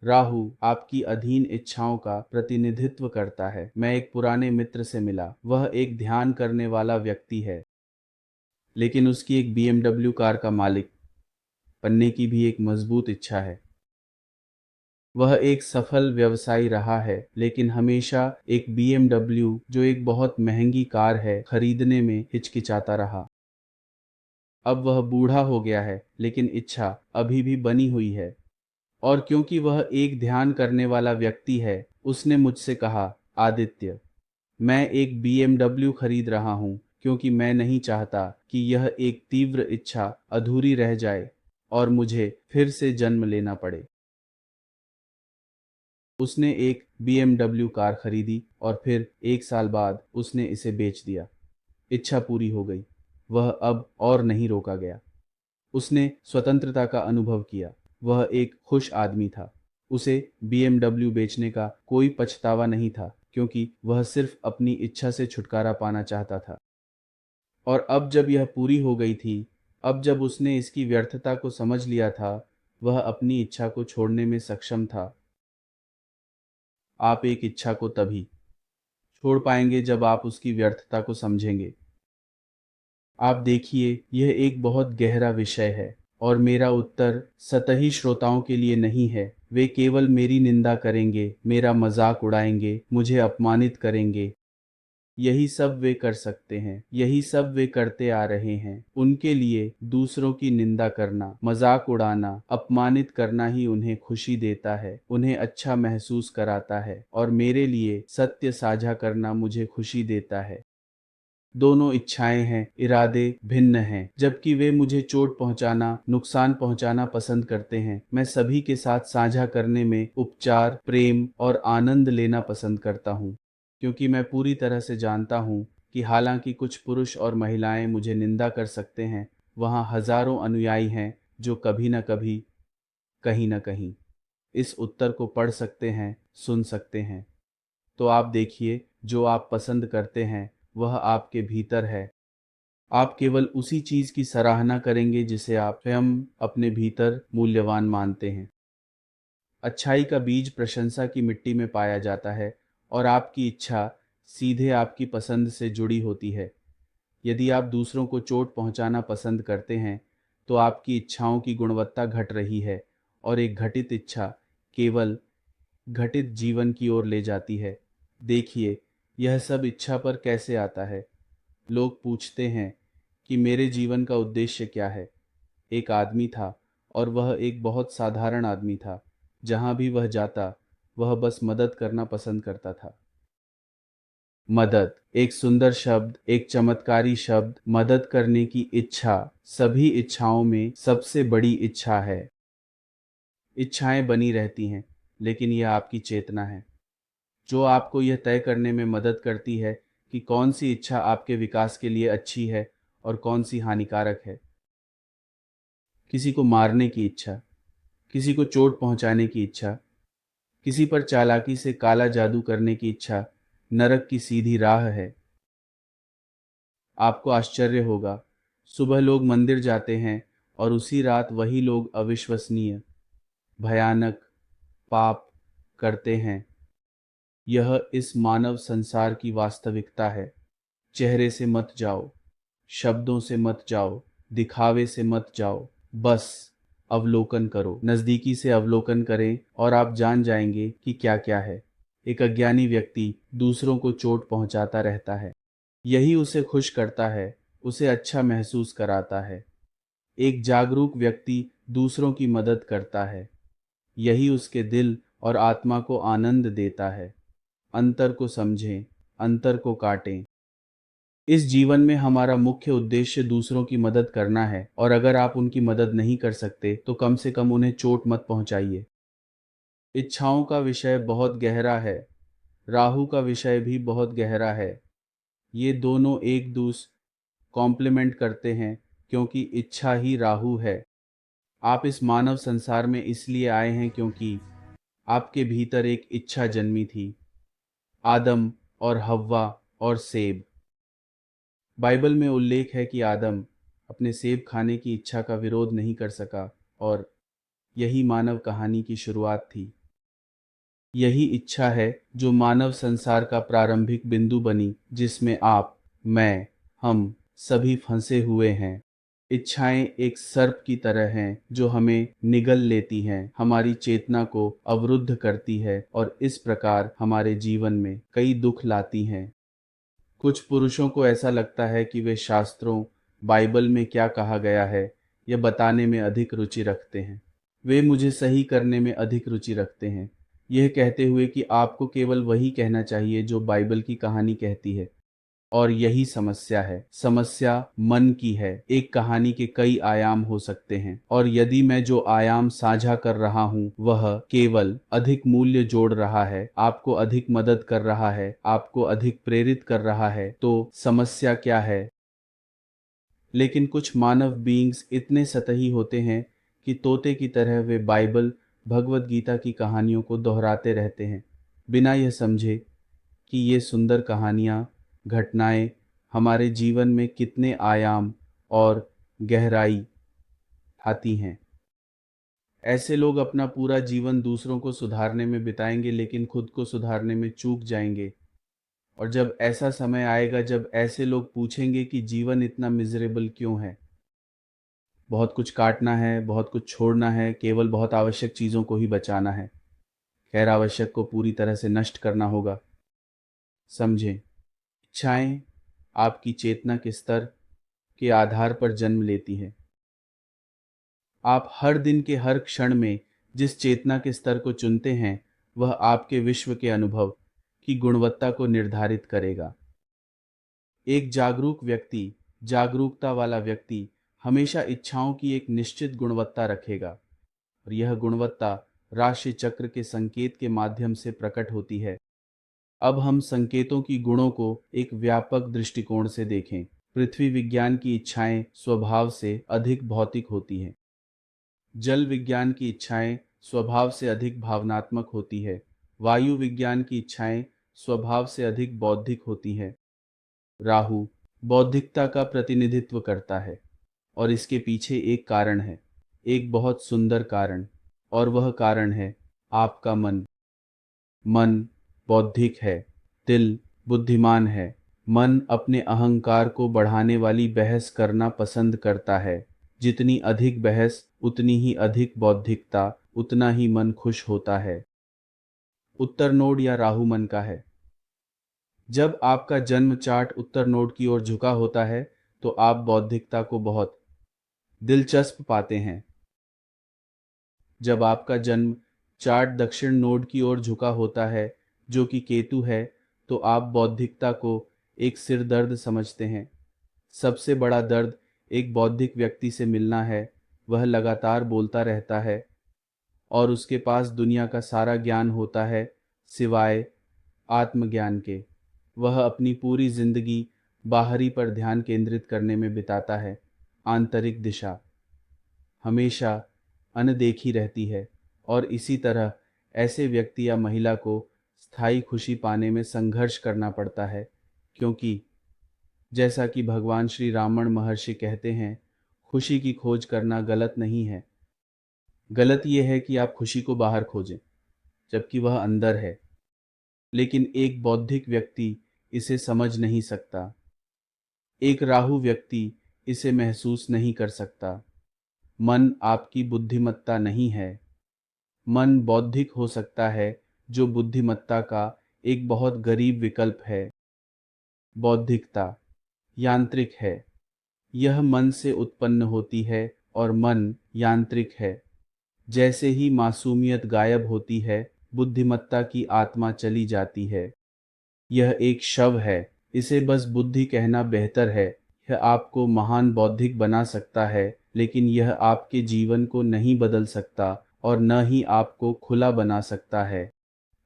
राहु आपकी अधीन इच्छाओं का प्रतिनिधित्व करता है। मैं एक पुराने मित्र से मिला। वह एक ध्यान करने वाला व्यक्ति है, लेकिन उसकी एक BMW कार का मालिक बनने की भी एक मजबूत इच्छा है। वह एक सफल व्यवसायी रहा है, लेकिन हमेशा एक BMW, जो एक बहुत महंगी कार है, खरीदने में हिचकिचाता रहा। अब वह बूढ़ा हो गया है, लेकिन इच्छा अभी भी बनी हुई है। और क्योंकि वह एक ध्यान करने वाला व्यक्ति है, उसने मुझसे कहा, आदित्य, मैं एक BMW खरीद रहा हूँ क्योंकि मैं नहीं चाहता कि यह एक तीव्र इच्छा अधूरी रह जाए और मुझे फिर से जन्म लेना पड़े। उसने एक BMW कार खरीदी और फिर 1 साल बाद उसने इसे बेच दिया। इच्छा पूरी हो गई। वह अब और नहीं रोका गया। उसने स्वतंत्रता का अनुभव किया। वह एक खुश आदमी था। उसे BMW बेचने का कोई पछतावा नहीं था, क्योंकि वह सिर्फ अपनी इच्छा से छुटकारा पाना चाहता था। और अब जब यह पूरी हो गई थी, अब जब उसने इसकी व्यर्थता को समझ लिया था, वह अपनी इच्छा को छोड़ने में सक्षम था। आप एक इच्छा को तभी छोड़ पाएंगे जब आप उसकी व्यर्थता को समझेंगे। आप देखिए, यह एक बहुत गहरा विषय है और मेरा उत्तर सतही श्रोताओं के लिए नहीं है। वे केवल मेरी निंदा करेंगे, मेरा मजाक उड़ाएंगे, मुझे अपमानित करेंगे। यही सब वे कर सकते हैं, यही सब वे करते आ रहे हैं। उनके लिए दूसरों की निंदा करना, मजाक उड़ाना, अपमानित करना ही उन्हें खुशी देता है, उन्हें अच्छा महसूस कराता है, और मेरे लिए सत्य साझा करना मुझे खुशी देता है। दोनों इच्छाएं हैं, इरादे भिन्न हैं। जबकि वे मुझे चोट पहुंचाना, नुकसान पहुंचाना पसंद करते हैं, मैं सभी के साथ साझा करने में उपचार, प्रेम और आनंद लेना पसंद करता हूं। क्योंकि मैं पूरी तरह से जानता हूं कि हालांकि कुछ पुरुष और महिलाएं मुझे निंदा कर सकते हैं, वहां हजारों अनुयायी हैं जो कभी न कभी, कहीं न कहीं इस उत्तर को पढ़ सकते हैं, सुन सकते हैं। तो आप देखिए, जो आप पसंद करते हैं वह आपके भीतर है। आप केवल उसी चीज की सराहना करेंगे जिसे आप स्वयं अपने भीतर मूल्यवान मानते हैं। अच्छाई का बीज प्रशंसा की मिट्टी में पाया जाता है, और आपकी इच्छा सीधे आपकी पसंद से जुड़ी होती है। यदि आप दूसरों को चोट पहुंचाना पसंद करते हैं, तो आपकी इच्छाओं की गुणवत्ता घट रही है, और एक घटित इच्छा केवल घटित जीवन की ओर ले जाती है। देखिए, यह सब इच्छा पर कैसे आता है। लोग पूछते हैं कि मेरे जीवन का उद्देश्य क्या है। एक आदमी था, और वह एक बहुत साधारण आदमी था। जहां भी वह जाता, वह बस मदद करना पसंद करता था। मदद एक सुंदर शब्द, एक चमत्कारी शब्द। मदद करने की इच्छा सभी इच्छाओं में सबसे बड़ी इच्छा है। इच्छाएं बनी रहती हैं, लेकिन यह आपकी चेतना है जो आपको यह तय करने में मदद करती है कि कौन सी इच्छा आपके विकास के लिए अच्छी है और कौन सी हानिकारक है। किसी को मारने की इच्छा, किसी को चोट पहुंचाने की इच्छा, किसी पर चालाकी से काला जादू करने की इच्छा नरक की सीधी राह है। आपको आश्चर्य होगा, सुबह लोग मंदिर जाते हैं और उसी रात वही लोग अविश्वसनीय, भयानक पाप करते हैं। यह इस मानव संसार की वास्तविकता है। चेहरे से मत जाओ, शब्दों से मत जाओ, दिखावे से मत जाओ। बस अवलोकन करो, नजदीकी से अवलोकन करें और आप जान जाएंगे कि क्या क्या है। एक अज्ञानी व्यक्ति दूसरों को चोट पहुंचाता रहता है। यही उसे खुश करता है, उसे अच्छा महसूस कराता है। एक जागरूक व्यक्ति दूसरों की मदद करता है। यही उसके दिल और आत्मा को आनंद देता है। अंतर को समझें, अंतर को काटें। इस जीवन में हमारा मुख्य उद्देश्य दूसरों की मदद करना है, और अगर आप उनकी मदद नहीं कर सकते तो कम से कम उन्हें चोट मत पहुंचाइए। इच्छाओं का विषय बहुत गहरा है। राहु का विषय भी बहुत गहरा है। ये दोनों एक दूसरे कॉम्प्लीमेंट करते हैं, क्योंकि इच्छा ही राहु है। आप इस मानव संसार में इसलिए आए हैं क्योंकि आपके भीतर एक इच्छा जन्मी थी। आदम और हव्वा और सेब। बाइबल में उल्लेख है कि आदम अपने सेब खाने की इच्छा का विरोध नहीं कर सका, और यही मानव कहानी की शुरुआत थी। यही इच्छा है जो मानव संसार का प्रारंभिक बिंदु बनी, जिसमें आप, मैं, हम सभी फंसे हुए हैं। इच्छाएं एक सर्प की तरह हैं जो हमें निगल लेती हैं, हमारी चेतना को अवरुद्ध करती है और इस प्रकार हमारे जीवन में कई दुख लाती हैं। कुछ पुरुषों को ऐसा लगता है कि वे शास्त्रों, बाइबल में क्या कहा गया है, यह बताने में अधिक रुचि रखते हैं। वे मुझे सही करने में अधिक रुचि रखते हैं, यह कहते हुए कि आपको केवल वही कहना चाहिए जो बाइबल की कहानी कहती है। और यही समस्या है। समस्या मन की है। एक कहानी के कई आयाम हो सकते हैं और यदि मैं जो आयाम साझा कर रहा हूँ वह केवल अधिक मूल्य जोड़ रहा है, आपको अधिक मदद कर रहा है, आपको अधिक प्रेरित कर रहा है, तो समस्या क्या है? लेकिन कुछ मानव बीइंग्स इतने सतही होते हैं कि तोते की तरह वे बाइबल, भगवत गीता की कहानियों को दोहराते रहते हैं, बिना यह समझे कि ये सुंदर कहानियाँ, घटनाएं हमारे जीवन में कितने आयाम और गहराई आती हैं। ऐसे लोग अपना पूरा जीवन दूसरों को सुधारने में बिताएंगे लेकिन खुद को सुधारने में चूक जाएंगे। और जब ऐसा समय आएगा जब ऐसे लोग पूछेंगे कि जीवन इतना मिजरेबल क्यों है, बहुत कुछ काटना है, बहुत कुछ छोड़ना है, केवल बहुत आवश्यक चीज़ों को ही बचाना है, गैर आवश्यक को पूरी तरह से नष्ट करना होगा। समझें, इच्छाएं आपकी चेतना के स्तर के आधार पर जन्म लेती है। आप हर दिन के हर क्षण में जिस चेतना के स्तर को चुनते हैं वह आपके विश्व के अनुभव की गुणवत्ता को निर्धारित करेगा। एक जागरूक व्यक्ति, जागरूकता वाला व्यक्ति हमेशा इच्छाओं की एक निश्चित गुणवत्ता रखेगा और यह गुणवत्ता राशि चक्र के संकेत के माध्यम से प्रकट होती है। अब हम संकेतों की गुणों को एक व्यापक दृष्टिकोण से देखें। पृथ्वी विज्ञान की इच्छाएं स्वभाव से अधिक भौतिक होती हैं। जल विज्ञान की इच्छाएं स्वभाव से अधिक भावनात्मक होती है। वायु विज्ञान की इच्छाएं स्वभाव से अधिक बौद्धिक होती हैं। राहु बौद्धिकता का प्रतिनिधित्व करता है और इसके पीछे एक कारण है, एक बहुत सुंदर कारण, और वह कारण है आपका मन। मन बौद्धिक है, दिल बुद्धिमान है। मन अपने अहंकार को बढ़ाने वाली बहस करना पसंद करता है। जितनी अधिक बहस उतनी ही अधिक बौद्धिकता, उतना ही मन खुश होता है। उत्तर नोड या राहु मन का है। जब आपका जन्म चार्ट उत्तर नोड की ओर झुका होता है तो आप बौद्धिकता को बहुत दिलचस्प पाते हैं। जब आपका जन्म चार्ट दक्षिण नोड की ओर झुका होता है जो कि केतु है, तो आप बौद्धिकता को एक सिर दर्द समझते हैं। सबसे बड़ा दर्द एक बौद्धिक व्यक्ति से मिलना है। वह लगातार बोलता रहता है और उसके पास दुनिया का सारा ज्ञान होता है सिवाय आत्मज्ञान के। वह अपनी पूरी जिंदगी बाहरी पर ध्यान केंद्रित करने में बिताता है। आंतरिक दिशा हमेशा अनदेखी रहती है और इसी तरह ऐसे व्यक्ति या महिला को स्थायी खुशी पाने में संघर्ष करना पड़ता है, क्योंकि जैसा कि भगवान श्री रामन महर्षि कहते हैं, खुशी की खोज करना गलत नहीं है। गलत यह है कि आप खुशी को बाहर खोजें जबकि वह अंदर है। लेकिन एक बौद्धिक व्यक्ति इसे समझ नहीं सकता। एक राहु व्यक्ति इसे महसूस नहीं कर सकता। मन आपकी बुद्धिमत्ता नहीं है। मन बौद्धिक हो सकता है जो बुद्धिमत्ता का एक बहुत गरीब विकल्प है। बौद्धिकता यांत्रिक है। यह मन से उत्पन्न होती है और मन यांत्रिक है। जैसे ही मासूमियत गायब होती है, बुद्धिमत्ता की आत्मा चली जाती है। यह एक शव है। इसे बस बुद्धि कहना बेहतर है। यह आपको महान बौद्धिक बना सकता है, लेकिन यह आपके जीवन को नहीं बदल सकता और न ही आपको खुला बना सकता है।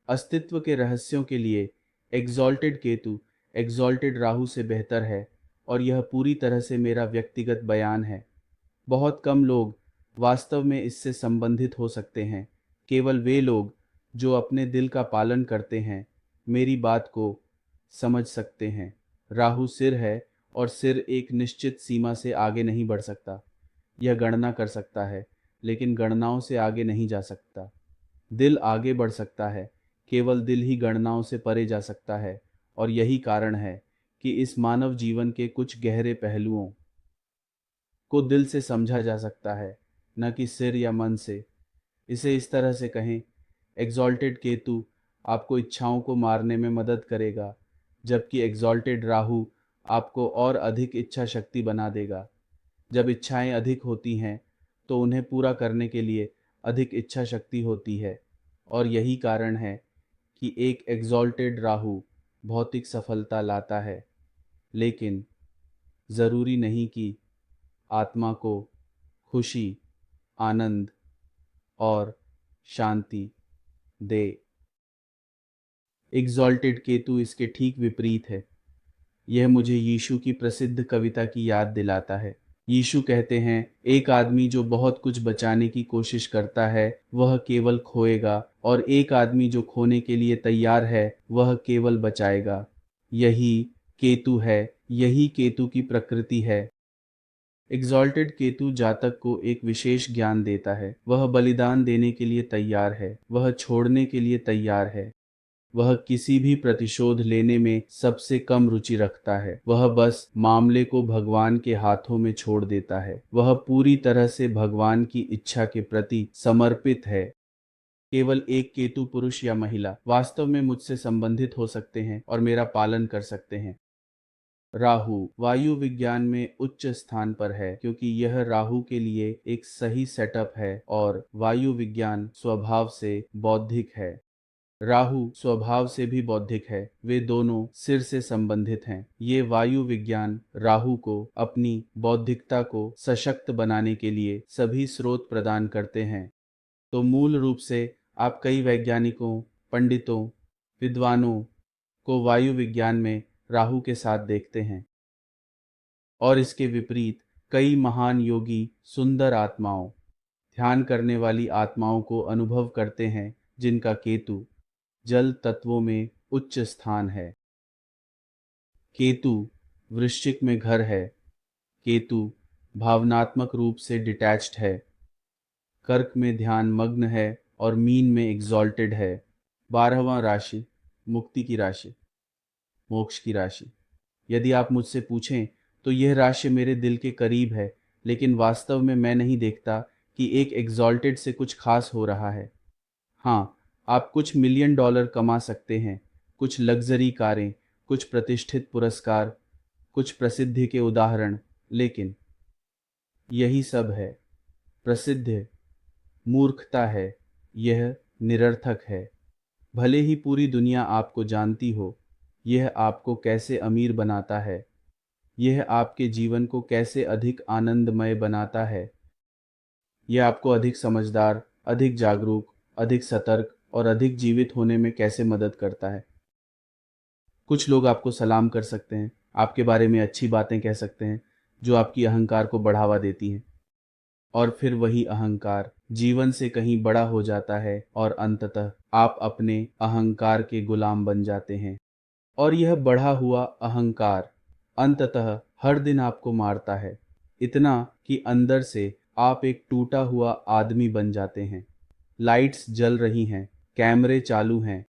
अस्तित्व के रहस्यों के लिए एग्जॉल्टेड केतु एग्जॉल्टेड राहु से बेहतर है और यह पूरी तरह से मेरा व्यक्तिगत बयान है। बहुत कम लोग वास्तव में इससे संबंधित हो सकते हैं। केवल वे लोग जो अपने दिल का पालन करते हैं मेरी बात को समझ सकते हैं। राहु सिर है और सिर एक निश्चित सीमा से आगे नहीं बढ़ सकता। यह गणना कर सकता है लेकिन गणनाओं से आगे नहीं जा सकता। दिल आगे बढ़ सकता है, केवल दिल ही गणनाओं से परे जा सकता है, और यही कारण है कि इस मानव जीवन के कुछ गहरे पहलुओं को दिल से समझा जा सकता है, न कि सिर या मन से। इसे इस तरह से कहें, एग्जॉल्टेड केतु आपको इच्छाओं को मारने में मदद करेगा, जबकि एग्जॉल्टेड राहु आपको और अधिक इच्छा शक्ति बना देगा। जब इच्छाएं अधिक होती हैं तो उन्हें पूरा करने के लिए अधिक इच्छा शक्ति होती है, और यही कारण है कि एक एग्जॉल्टेड राहु भौतिक सफलता लाता है, लेकिन ज़रूरी नहीं कि आत्मा को खुशी, आनंद और शांति दे। एग्जॉल्टेड केतु इसके ठीक विपरीत है। यह मुझे यीशु की प्रसिद्ध कविता की याद दिलाता है। यीशु कहते हैं, एक आदमी जो बहुत कुछ बचाने की कोशिश करता है वह केवल खोएगा, और एक आदमी जो खोने के लिए तैयार है वह केवल बचाएगा। यही केतु है, यही केतु की प्रकृति है। एग्जॉल्टेड केतु जातक को एक विशेष ज्ञान देता है। वह बलिदान देने के लिए तैयार है, वह छोड़ने के लिए तैयार है, वह किसी भी प्रतिशोध लेने में सबसे कम रुचि रखता है। वह बस मामले को भगवान के हाथों में छोड़ देता है। वह पूरी तरह से भगवान की इच्छा के प्रति समर्पित है। केवल एक केतु पुरुष या महिला वास्तव में मुझसे संबंधित हो सकते हैं और मेरा पालन कर सकते हैं। राहु वायु विज्ञान में उच्च स्थान पर है, क्योंकि यह राहु के लिए एक सही सेटअप है, और वायु विज्ञान स्वभाव से बौद्धिक है। राहु स्वभाव से भी बौद्धिक है, वे दोनों सिर से संबंधित हैं। ये वायु विज्ञान राहु को अपनी बौद्धिकता को सशक्त बनाने के लिए सभी स्रोत प्रदान करते हैं। तो मूल रूप से आप कई वैज्ञानिकों, पंडितों, विद्वानों को वायु विज्ञान में राहु के साथ देखते हैं, और इसके विपरीत कई महान योगी सुंदर आत्माओं, ध्यान करने वाली आत्माओं को अनुभव करते हैं, जिनका केतु जल तत्वों में उच्च स्थान है। केतु वृश्चिक में घर है। केतु भावनात्मक रूप से डिटैच्ड है। कर्क में ध्यान मग्न है और मीन में एग्जॉल्टेड है। 12वां राशि मुक्ति की राशि, मोक्ष की राशि। यदि आप मुझसे पूछें तो यह राशि मेरे दिल के करीब है, लेकिन वास्तव में मैं नहीं देखता कि एक एग्जॉल्टेड से कुछ खास हो रहा है। हाँ, आप कुछ मिलियन डॉलर कमा सकते हैं, कुछ लग्जरी कारें, कुछ प्रतिष्ठित पुरस्कार, कुछ प्रसिद्धि के उदाहरण, लेकिन यही सब है। प्रसिद्ध मूर्खता है, यह निरर्थक है। भले ही पूरी दुनिया आपको जानती हो, यह आपको कैसे अमीर बनाता है, यह आपके जीवन को कैसे अधिक आनंदमय बनाता है, यह आपको अधिक समझदार, अधिक जागरूक, अधिक सतर्क और अधिक जीवित होने में कैसे मदद करता है। कुछ लोग आपको सलाम कर सकते हैं, आपके बारे में अच्छी बातें कह सकते हैं, जो आपकी अहंकार को बढ़ावा देती हैं, और फिर वही अहंकार जीवन से कहीं बड़ा हो जाता है, और अंततः आप अपने अहंकार के गुलाम बन जाते हैं। और यह बढ़ा हुआ अहंकार अंततः हर दिन आपको मारता है, इतना कि अंदर से आप एक टूटा हुआ आदमी बन जाते हैं। लाइट्स जल रही हैं, कैमरे चालू हैं,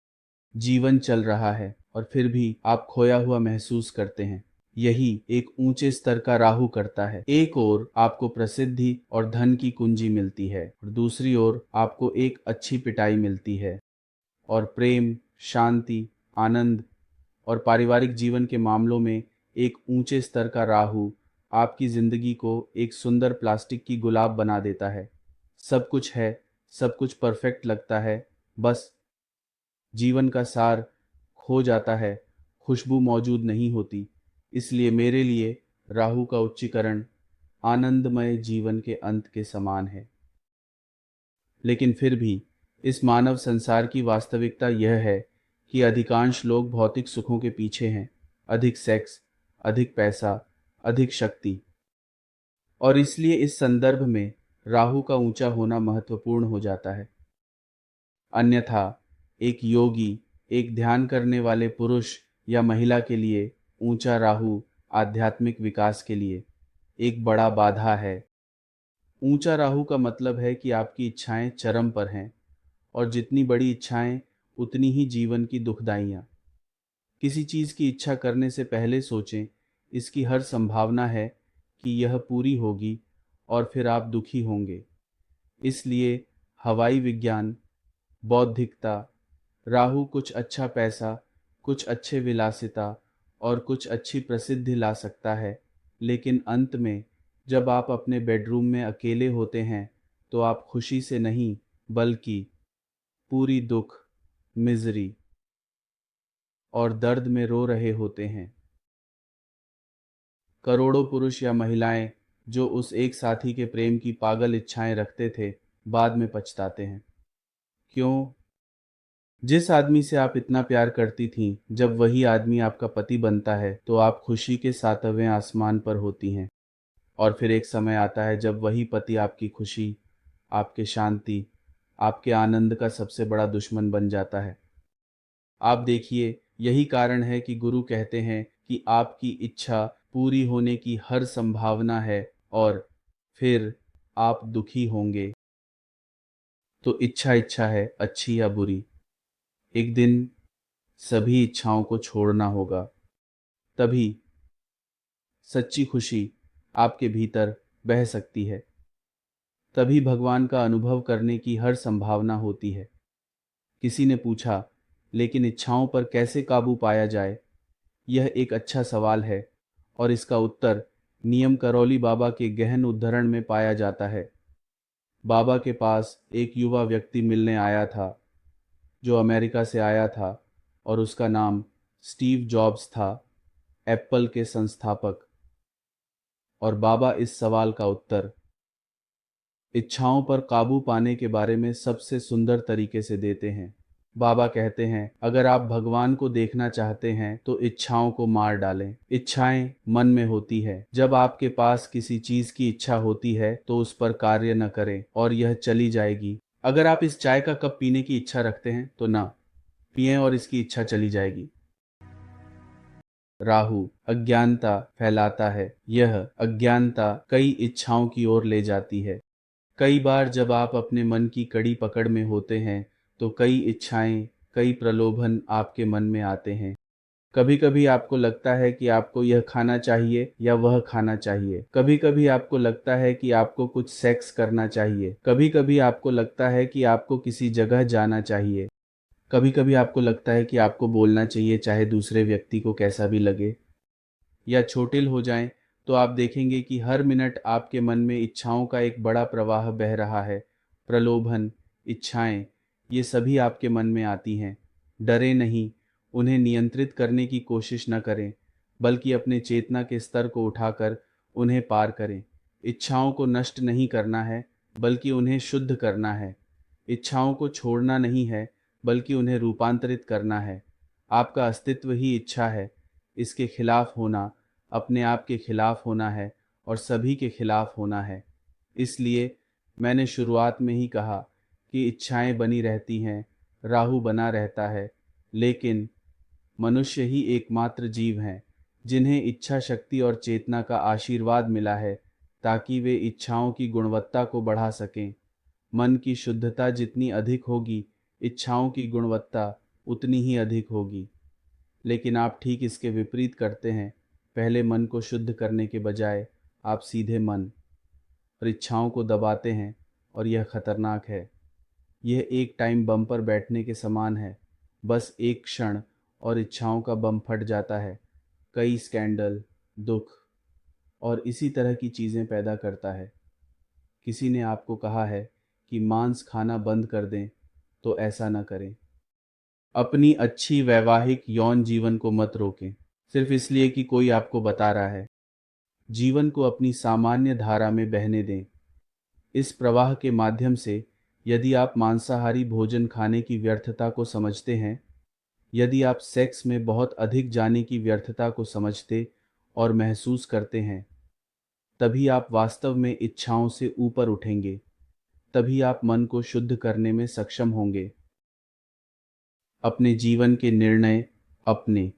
जीवन चल रहा है, और फिर भी आप खोया हुआ महसूस करते हैं। यही एक ऊंचे स्तर का राहु करता है। एक ओर आपको प्रसिद्धि और धन की कुंजी मिलती है, और दूसरी ओर आपको एक अच्छी पिटाई मिलती है। और प्रेम, शांति, आनंद और पारिवारिक जीवन के मामलों में एक ऊंचे स्तर का राहु आपकी जिंदगी को एक सुंदर प्लास्टिक की गुलाब बना देता है। सब कुछ है, सब कुछ परफेक्ट लगता है, बस जीवन का सार खो जाता है, खुशबू मौजूद नहीं होती। इसलिए मेरे लिए राहु का उच्चीकरण आनंदमय जीवन के अंत के समान है। लेकिन फिर भी इस मानव संसार की वास्तविकता यह है कि अधिकांश लोग भौतिक सुखों के पीछे हैं। अधिक सेक्स, अधिक पैसा, अधिक शक्ति। और इसलिए इस संदर्भ में राहु का ऊंचा होना महत्वपूर्ण हो जाता है। अन्यथा एक योगी, एक ध्यान करने वाले पुरुष या महिला के लिए ऊंचा राहु आध्यात्मिक विकास के लिए एक बड़ा बाधा है। ऊंचा राहु का मतलब है कि आपकी इच्छाएं चरम पर हैं, और जितनी बड़ी इच्छाएं उतनी ही जीवन की दुखदाइयाँ। किसी चीज़ की इच्छा करने से पहले सोचें, इसकी हर संभावना है कि यह पूरी होगी और फिर आप दुखी होंगे। इसलिए हवाई विज्ञान, बौद्धिकता, राहु कुछ अच्छा पैसा, कुछ अच्छे विलासिता और कुछ अच्छी प्रसिद्धि ला सकता है, लेकिन अंत में जब आप अपने बेडरूम में अकेले होते हैं तो आप खुशी से नहीं बल्कि पूरी दुख, मिजरी और दर्द में रो रहे होते हैं। करोड़ों पुरुष या महिलाएं जो उस एक साथी के प्रेम की पागल इच्छाएं रखते थे, बाद में पछताते हैं। क्यों? जिस आदमी से आप इतना प्यार करती थीं, जब वही आदमी आपका पति बनता है तो आप खुशी के सातवें आसमान पर होती हैं। और फिर एक समय आता है जब वही पति आपकी खुशी, आपके शांति, आपके आनंद का सबसे बड़ा दुश्मन बन जाता है। आप देखिए, यही कारण है कि गुरु कहते हैं कि आपकी इच्छा पूरी होने की हर संभावना है और फिर आप दुखी होंगे। तो इच्छा इच्छा है, अच्छी या बुरी, एक दिन सभी इच्छाओं को छोड़ना होगा। तभी सच्ची खुशी आपके भीतर बह सकती है। तभी भगवान का अनुभव करने की हर संभावना होती है। किसी ने पूछा, लेकिन इच्छाओं पर कैसे काबू पाया जाए? यह एक अच्छा सवाल है और इसका उत्तर नियम करौली बाबा के गहन उद्धरण में पाया जाता है। बाबा के पास एक युवा व्यक्ति मिलने आया था जो अमेरिका से आया था और उसका नाम स्टीव जॉब्स था, एप्पल के संस्थापक। और बाबा इस सवाल का उत्तर इच्छाओं पर काबू पाने के बारे में सबसे सुंदर तरीके से देते हैं। बाबा कहते हैं, अगर आप भगवान को देखना चाहते हैं तो इच्छाओं को मार डालें। इच्छाएं मन में होती है। जब आपके पास किसी चीज की इच्छा होती है तो उस पर कार्य न करें और यह चली जाएगी। अगर आप इस चाय का कप पीने की इच्छा रखते हैं तो ना पिएं और इसकी इच्छा चली जाएगी। राहु अज्ञानता फैलाता है। यह अज्ञानता कई इच्छाओं की ओर ले जाती है। कई बार जब आप अपने मन की कड़ी पकड़ में होते हैं तो कई इच्छाएं, कई प्रलोभन आपके मन में आते हैं। कभी कभी आपको लगता है कि आपको यह खाना चाहिए या वह खाना चाहिए। कभी कभी आपको लगता है कि आपको कुछ सेक्स करना चाहिए। कभी कभी आपको लगता है कि आपको किसी जगह जाना चाहिए। कभी कभी आपको लगता है कि आपको बोलना चाहिए, चाहे दूसरे व्यक्ति को कैसा भी लगे। या छोटिल हो जाएं तो आप देखेंगे कि हर मिनट आपके मन में इच्छाओं का एक बड़ा प्रवाह बह रहा है। प्रलोभन, इच्छाएं, ये सभी आपके मन में आती हैं। डरे नहीं, उन्हें नियंत्रित करने की कोशिश न करें, बल्कि अपने चेतना के स्तर को उठाकर उन्हें पार करें। इच्छाओं को नष्ट नहीं करना है, बल्कि उन्हें शुद्ध करना है। इच्छाओं को छोड़ना नहीं है, बल्कि उन्हें रूपांतरित करना है। आपका अस्तित्व ही इच्छा है। इसके खिलाफ होना अपने आप के खिलाफ होना है और सभी के खिलाफ होना है। इसलिए मैंने शुरुआत में ही कहा कि इच्छाएं बनी रहती हैं, राहु बना रहता है, लेकिन मनुष्य ही एकमात्र जीव हैं जिन्हें इच्छा शक्ति और चेतना का आशीर्वाद मिला है ताकि वे इच्छाओं की गुणवत्ता को बढ़ा सकें। मन की शुद्धता जितनी अधिक होगी, इच्छाओं की गुणवत्ता उतनी ही अधिक होगी। लेकिन आप ठीक इसके विपरीत करते हैं। पहले मन को शुद्ध करने के बजाय आप सीधे मन और इच्छाओं को दबाते हैं और यह खतरनाक है। यह एक टाइम बम पर बैठने के समान है। बस एक क्षण और इच्छाओं का बम फट जाता है। कई स्कैंडल, दुख और इसी तरह की चीज़ें पैदा करता है। किसी ने आपको कहा है कि मांस खाना बंद कर दें, तो ऐसा न करें। अपनी अच्छी वैवाहिक यौन जीवन को मत रोकें सिर्फ इसलिए कि कोई आपको बता रहा है। जीवन को अपनी सामान्य धारा में बहने दें। इस प्रवाह के माध्यम से यदि आप मांसाहारी भोजन खाने की व्यर्थता को समझते हैं, यदि आप सेक्स में बहुत अधिक जाने की व्यर्थता को समझते और महसूस करते हैं, तभी आप वास्तव में इच्छाओं से ऊपर उठेंगे। तभी आप मन को शुद्ध करने में सक्षम होंगे। अपने जीवन के निर्णय अपने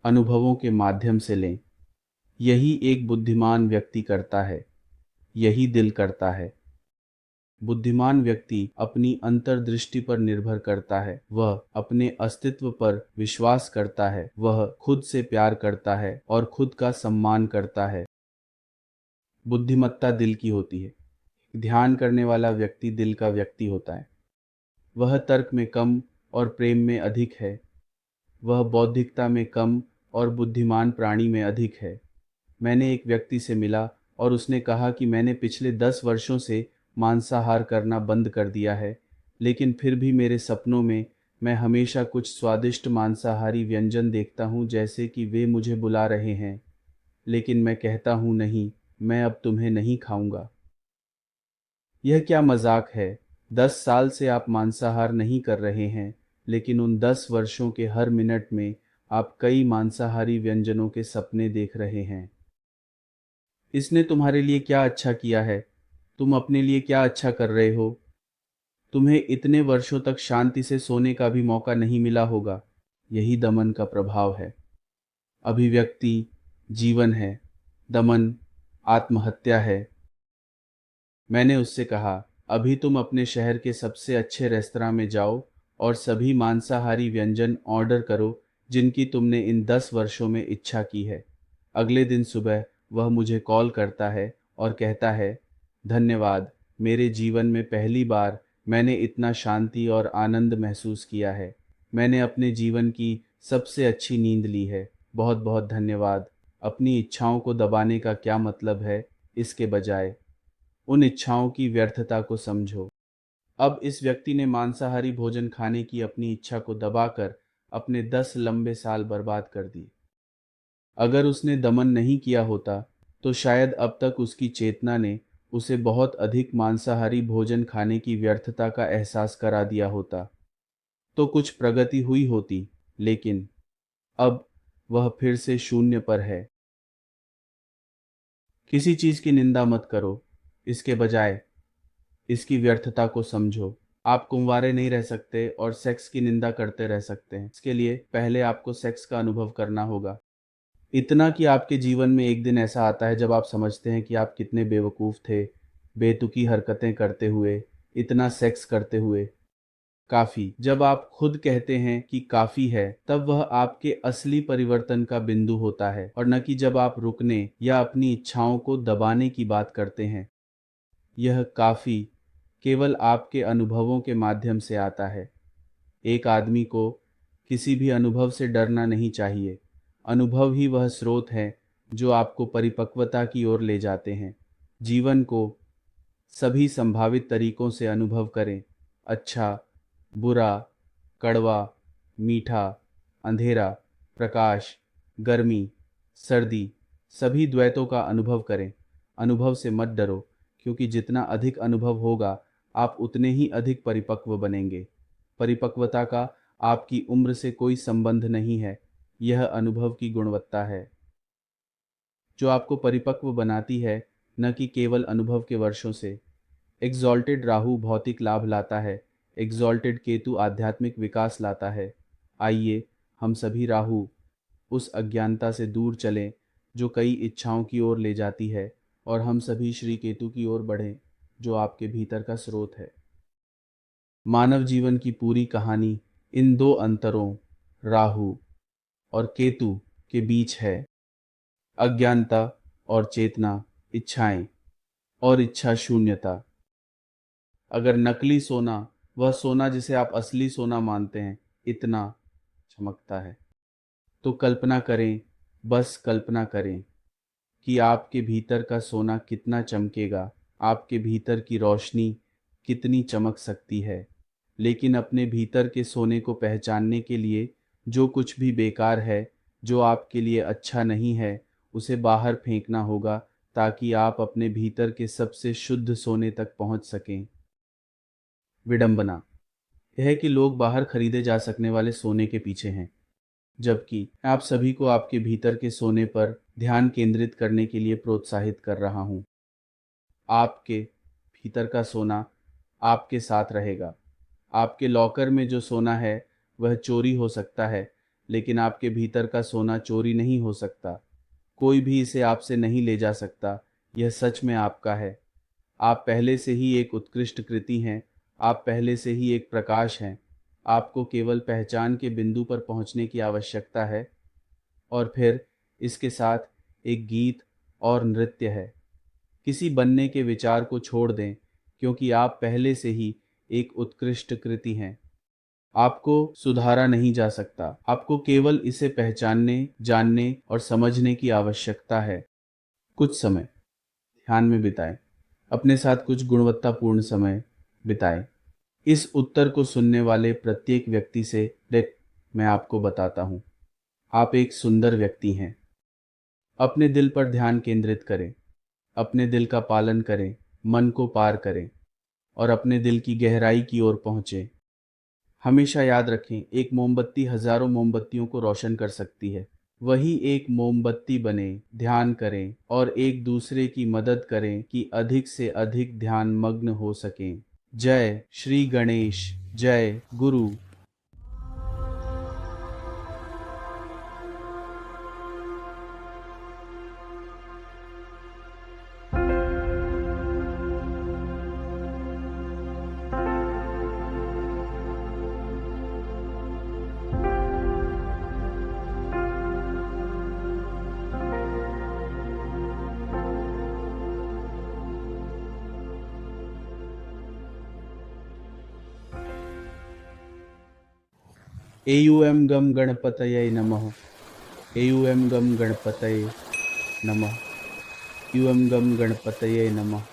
अनुभवों के माध्यम से लें। यही एक बुद्धिमान व्यक्ति करता है। यही दिल करता है। बुद्धिमान व्यक्ति अपनी अंतर्दृष्टि पर निर्भर करता है, वह अपने अस्तित्व पर विश्वास करता है, वह खुद से प्यार करता है और खुद का सम्मान करता है। बुद्धिमत्ता दिल की होती है। ध्यान करने वाला व्यक्ति दिल का व्यक्ति होता है। वह तर्क में कम और प्रेम में अधिक है। वह बौद्धिकता में कम और बुद्धिमान प्राणी में अधिक है। मैंने एक व्यक्ति से मिला और उसने कहा कि मैंने पिछले 10 वर्षों से मांसाहार करना बंद कर दिया है, लेकिन फिर भी मेरे सपनों में मैं हमेशा कुछ स्वादिष्ट मांसाहारी व्यंजन देखता हूँ, जैसे कि वे मुझे बुला रहे हैं। लेकिन मैं कहता हूँ नहीं, मैं अब तुम्हें नहीं खाऊंगा। यह क्या मजाक है? 10 साल से आप मांसाहार नहीं कर रहे हैं, लेकिन उन 10 वर्षों के हर मिनट में आप कई मांसाहारी व्यंजनों के सपने देख रहे हैं। इसने तुम्हारे लिए क्या अच्छा किया है? तुम अपने लिए क्या अच्छा कर रहे हो? तुम्हें इतने वर्षों तक शांति से सोने का भी मौका नहीं मिला होगा। यही दमन का प्रभाव है। अभिव्यक्ति जीवन है, दमन आत्महत्या है। मैंने उससे कहा, अभी तुम अपने शहर के सबसे अच्छे रेस्तरां में जाओ और सभी मांसाहारी व्यंजन ऑर्डर करो जिनकी तुमने इन 10 वर्षों में इच्छा की है। अगले दिन सुबह वह मुझे कॉल करता है और कहता है, धन्यवाद, मेरे जीवन में पहली बार मैंने इतना शांति और आनंद महसूस किया है। मैंने अपने जीवन की सबसे अच्छी नींद ली है। बहुत बहुत धन्यवाद। अपनी इच्छाओं को दबाने का क्या मतलब है? इसके बजाय उन इच्छाओं की व्यर्थता को समझो। अब इस व्यक्ति ने मांसाहारी भोजन खाने की अपनी इच्छा को दबाकर अपने 10 लंबे साल बर्बाद कर दिए। अगर उसने दमन नहीं किया होता तो शायद अब तक उसकी चेतना ने उसे बहुत अधिक मांसाहारी भोजन खाने की व्यर्थता का एहसास करा दिया होता, तो कुछ प्रगति हुई होती, लेकिन अब वह फिर से शून्य पर है। किसी चीज की निंदा मत करो, इसके बजाय इसकी व्यर्थता को समझो। आप कुंवारे नहीं रह सकते और सेक्स की निंदा करते रह सकते हैं। इसके लिए पहले आपको सेक्स का अनुभव करना होगा। इतना कि आपके जीवन में एक दिन ऐसा आता है जब आप समझते हैं कि आप कितने बेवकूफ़ थे, बेतुकी हरकतें करते हुए, इतना सेक्स करते हुए। काफ़ी जब आप खुद कहते हैं कि काफ़ी है, तब वह आपके असली परिवर्तन का बिंदु होता है, और न कि जब आप रुकने या अपनी इच्छाओं को दबाने की बात करते हैं। यह काफ़ी केवल आपके अनुभवों के माध्यम से आता है। एक आदमी को किसी भी अनुभव से डरना नहीं चाहिए। अनुभव ही वह स्रोत है जो आपको परिपक्वता की ओर ले जाते हैं। जीवन को सभी संभावित तरीकों से अनुभव करें। अच्छा, बुरा, कड़वा, मीठा, अंधेरा, प्रकाश, गर्मी, सर्दी, सभी द्वैतों का अनुभव करें। अनुभव से मत डरो, क्योंकि जितना अधिक अनुभव होगा आप उतने ही अधिक परिपक्व बनेंगे। परिपक्वता का आपकी उम्र से कोई संबंध नहीं है, यह अनुभव की गुणवत्ता है जो आपको परिपक्व बनाती है, न कि केवल अनुभव के वर्षों से। एग्जॉल्टेड राहु भौतिक लाभ लाता है, एग्जॉल्टेड केतु आध्यात्मिक विकास लाता है। आइए हम सभी राहु उस अज्ञानता से दूर चलें जो कई इच्छाओं की ओर ले जाती है, और हम सभी श्री केतु की ओर बढ़ें जो आपके भीतर का स्रोत है। मानव जीवन की पूरी कहानी इन दो अंतरों, राहु और केतु, के बीच है। अज्ञानता और चेतना, इच्छाएं और इच्छा शून्यता। अगर नकली सोना, वह सोना जिसे आप असली सोना मानते हैं, इतना चमकता है, तो कल्पना करें, बस कल्पना करें कि आपके भीतर का सोना कितना चमकेगा, आपके भीतर की रोशनी कितनी चमक सकती है। लेकिन अपने भीतर के सोने को पहचानने के लिए जो कुछ भी बेकार है, जो आपके लिए अच्छा नहीं है, उसे बाहर फेंकना होगा, ताकि आप अपने भीतर के सबसे शुद्ध सोने तक पहुंच सकें। विडंबना यह है कि लोग बाहर खरीदे जा सकने वाले सोने के पीछे हैं, जबकि मैं आप सभी को आपके भीतर के सोने पर ध्यान केंद्रित करने के लिए प्रोत्साहित कर रहा हूं। आपके भीतर का सोना आपके साथ रहेगा। आपके लॉकर में जो सोना है वह चोरी हो सकता है, लेकिन आपके भीतर का सोना चोरी नहीं हो सकता। कोई भी इसे आपसे नहीं ले जा सकता। यह सच में आपका है। आप पहले से ही एक उत्कृष्ट कृति हैं, आप पहले से ही एक प्रकाश हैं। आपको केवल पहचान के बिंदु पर पहुंचने की आवश्यकता है और फिर इसके साथ एक गीत और नृत्य है। किसी बनने के विचार को छोड़ दें, क्योंकि आप पहले से ही एक उत्कृष्ट कृति हैं। आपको सुधारा नहीं जा सकता, आपको केवल इसे पहचानने, जानने और समझने की आवश्यकता है। कुछ समय ध्यान में बिताएं, अपने साथ कुछ गुणवत्तापूर्ण समय बिताएं। इस उत्तर को सुनने वाले प्रत्येक व्यक्ति से देख, मैं आपको बताता हूँ, आप एक सुंदर व्यक्ति हैं। अपने दिल पर ध्यान केंद्रित करें, अपने दिल का पालन करें, मन को पार करें और अपने दिल की गहराई की ओर पहुँचें। हमेशा याद रखें, एक मोमबत्ती हजारों मोमबत्तियों को रोशन कर सकती है। वही एक मोमबत्ती बने, ध्यान करें और एक दूसरे की मदद करें कि अधिक से अधिक ध्यान मग्न हो सकें। जय श्री गणेश, जय गुरु। एयूएम गम गणपतये नमः। एयूएम गम गणपतये नमः। यूएम गम गणपतये नमः।